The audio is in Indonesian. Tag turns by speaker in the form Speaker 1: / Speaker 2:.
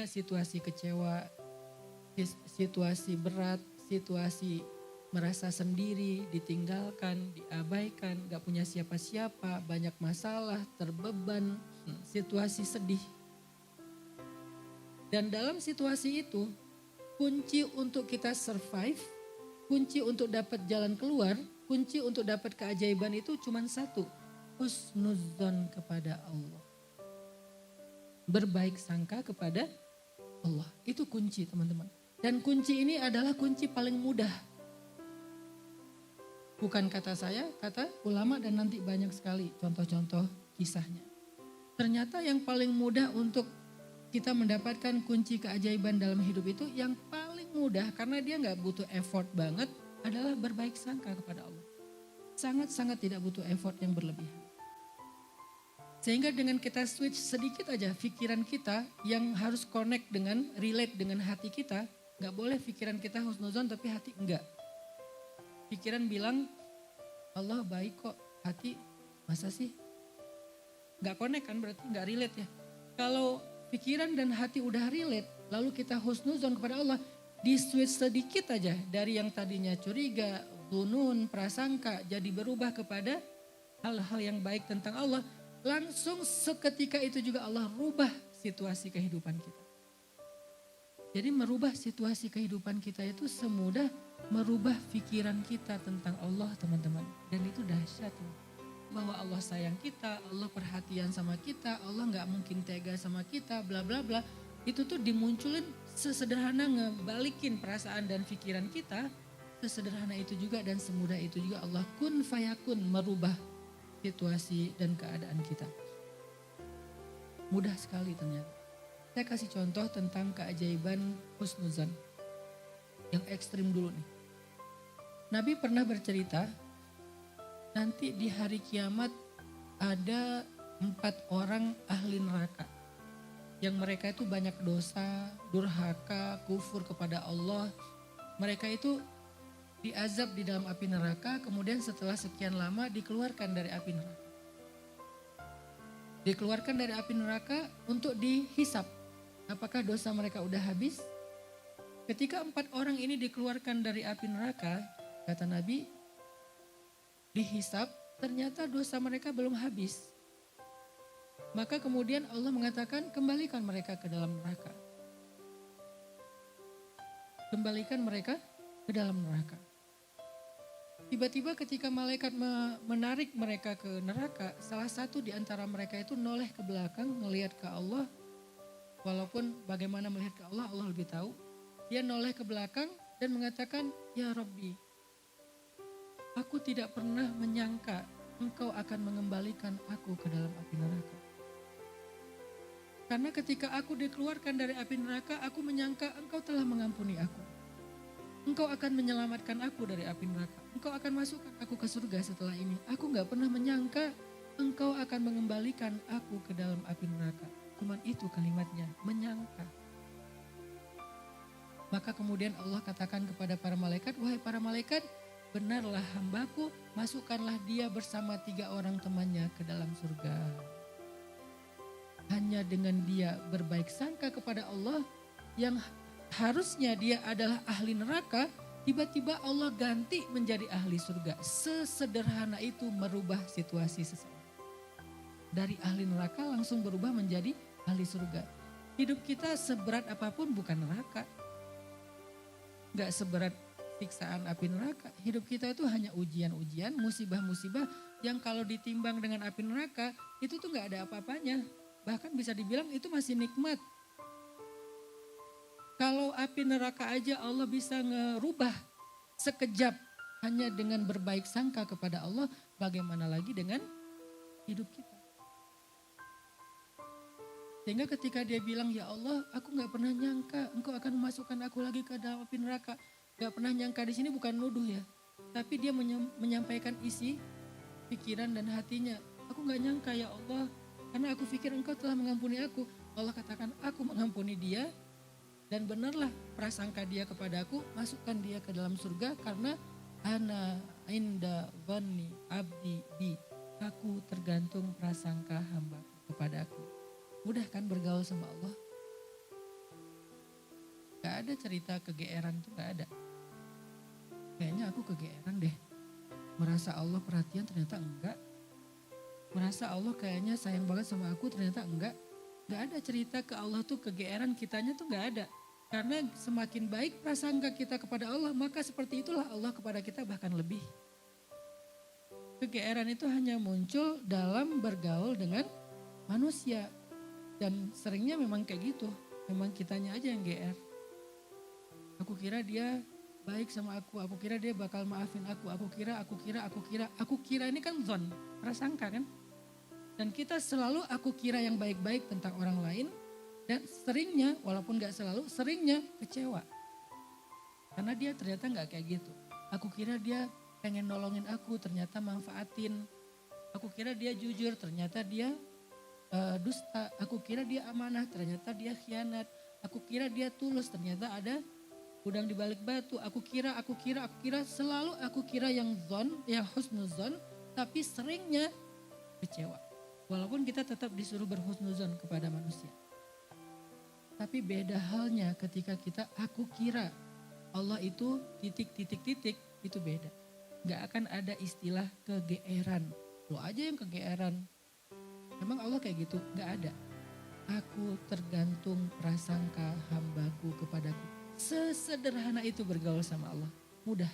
Speaker 1: situasi kecewa, situasi berat, situasi merasa sendiri, ditinggalkan, diabaikan, gak punya siapa-siapa, banyak masalah, terbeban, situasi sedih. Dan dalam situasi itu, kunci untuk kita survive, kunci untuk dapat jalan keluar, kunci untuk dapat keajaiban itu cuma satu, husnudzon kepada Allah. Berbaik sangka kepada Allah, itu kunci teman-teman. Dan kunci ini adalah kunci paling mudah. Bukan kata saya, kata ulama dan nanti banyak sekali contoh-contoh kisahnya. Ternyata yang paling mudah untuk kita mendapatkan kunci keajaiban dalam hidup itu, yang paling mudah karena dia gak butuh effort banget adalah berbaik sangka kepada Allah. Sangat-sangat tidak butuh effort yang berlebihan. Sehingga dengan kita switch sedikit aja pikiran kita yang harus connect dengan, relate dengan hati kita. Gak boleh pikiran kita husnuzon tapi hati enggak. Pikiran bilang Allah baik kok, hati masa sih? Gak connect kan, berarti gak relate ya. Kalau pikiran dan hati udah relate, lalu kita husnuzon kepada Allah, di switch sedikit aja dari yang tadinya curiga, bunun, prasangka, jadi berubah kepada hal-hal yang baik tentang Allah. Langsung seketika itu juga Allah rubah situasi kehidupan kita. Jadi merubah situasi kehidupan kita itu semudah merubah pikiran kita tentang Allah teman-teman. Dan itu dahsyat loh. Bahwa Allah sayang kita, Allah perhatian sama kita, Allah gak mungkin tega sama kita, bla bla bla. Itu tuh dimunculin sesederhana ngebalikin perasaan dan pikiran kita. Sesederhana itu juga dan semudah itu juga Allah kun fayakun merubah situasi dan keadaan kita. Mudah sekali ternyata. Saya kasih contoh tentang keajaiban husnuzan. Yang ekstrim dulu nih. Nabi pernah bercerita, nanti di hari kiamat ada 4 orang ahli neraka. Yang mereka itu banyak dosa, durhaka, kufur kepada Allah. Mereka itu diazab di dalam api neraka, kemudian setelah sekian lama dikeluarkan dari api neraka. Dikeluarkan dari api neraka untuk dihisap. Apakah dosa mereka udah habis? Ketika 4 orang ini dikeluarkan dari api neraka, kata Nabi, dihisap, ternyata dosa mereka belum habis. Maka kemudian Allah mengatakan, kembalikan mereka ke dalam neraka. Kembalikan mereka ke dalam neraka. Tiba-tiba ketika malaikat menarik mereka ke neraka, salah satu di antara mereka itu noleh ke belakang, melihat ke Allah. Walaupun bagaimana melihat ke Allah, Allah lebih tahu. Dia noleh ke belakang dan mengatakan, ya Rabbi, aku tidak pernah menyangka Engkau akan mengembalikan aku ke dalam api neraka. Karena ketika aku dikeluarkan dari api neraka, aku menyangka Engkau telah mengampuni aku. Engkau akan menyelamatkan aku dari api neraka. Engkau akan masukkan aku ke surga setelah ini. Aku gak pernah menyangka Engkau akan mengembalikan aku ke dalam api neraka. Cuman itu kalimatnya, menyangka. Maka kemudian Allah katakan kepada para malaikat, wahai para malaikat, benarlah hambaku, masukkanlah dia bersama 3 orang temannya ke dalam surga. Hanya dengan dia berbaik sangka kepada Allah, yang harusnya dia adalah ahli neraka, tiba-tiba Allah ganti menjadi ahli surga. Sesederhana itu merubah situasi seseorang. Dari ahli neraka langsung berubah menjadi ahli surga. Hidup kita seberat apapun bukan neraka. Gak seberat siksaan api neraka. Hidup kita itu hanya ujian-ujian, musibah-musibah yang kalau ditimbang dengan api neraka itu tuh gak ada apa-apanya. Bahkan bisa dibilang itu masih nikmat. Kalau api neraka aja Allah bisa ngerubah sekejap hanya dengan berbaik sangka kepada Allah, bagaimana lagi dengan hidup kita. Sehingga ketika dia bilang, ya Allah aku gak pernah nyangka Engkau akan memasukkan aku lagi ke dalam api neraka. Gak pernah nyangka di sini bukan nuduh ya. Tapi dia menyampaikan isi pikiran dan hatinya. Aku gak nyangka ya Allah, karena aku pikir Engkau telah mengampuni aku. Allah katakan aku mengampuni dia. Dan benarlah prasangka dia kepada aku, masukkan dia ke dalam surga karena ana inda dhanni abdi bi. Aku tergantung prasangka hamba kepada aku. Mudah kan bergaul sama Allah? Gak ada cerita kegeeran tuh gak ada. Kayaknya aku kegeeran deh. Merasa Allah perhatian ternyata enggak. Merasa Allah kayaknya sayang banget sama aku ternyata enggak. Gak ada cerita ke Allah tuh kegeeran kitanya tuh gak ada. Karena semakin baik prasangka kita kepada Allah, maka seperti itulah Allah kepada kita bahkan lebih. Kegeeran itu hanya muncul dalam bergaul dengan manusia. Dan seringnya memang kayak gitu. Memang kitanya aja yang GR. Aku kira dia baik sama aku kira dia bakal maafin aku kira ini kan zon, prasangka kan. Dan kita selalu aku kira yang baik-baik tentang orang lain dan seringnya, walaupun gak selalu, seringnya kecewa. Karena dia ternyata gak kayak gitu. Aku kira dia pengen nolongin aku, ternyata manfaatin. Aku kira dia jujur, ternyata dia dusta. Aku kira dia amanah, ternyata dia khianat. Aku kira dia tulus, ternyata ada udang di balik batu. Aku kira, selalu aku kira yang husnuzon, tapi seringnya kecewa. Walaupun kita tetap disuruh berhusnuzon kepada manusia. Tapi beda halnya ketika kita aku kira Allah itu titik, itu beda. Gak akan ada istilah kegeeran. Lo aja yang kegeeran. Emang Allah kayak gitu? Gak ada. Aku tergantung prasangka hambaku kepadaku. Sesederhana itu bergaul sama Allah. Mudah.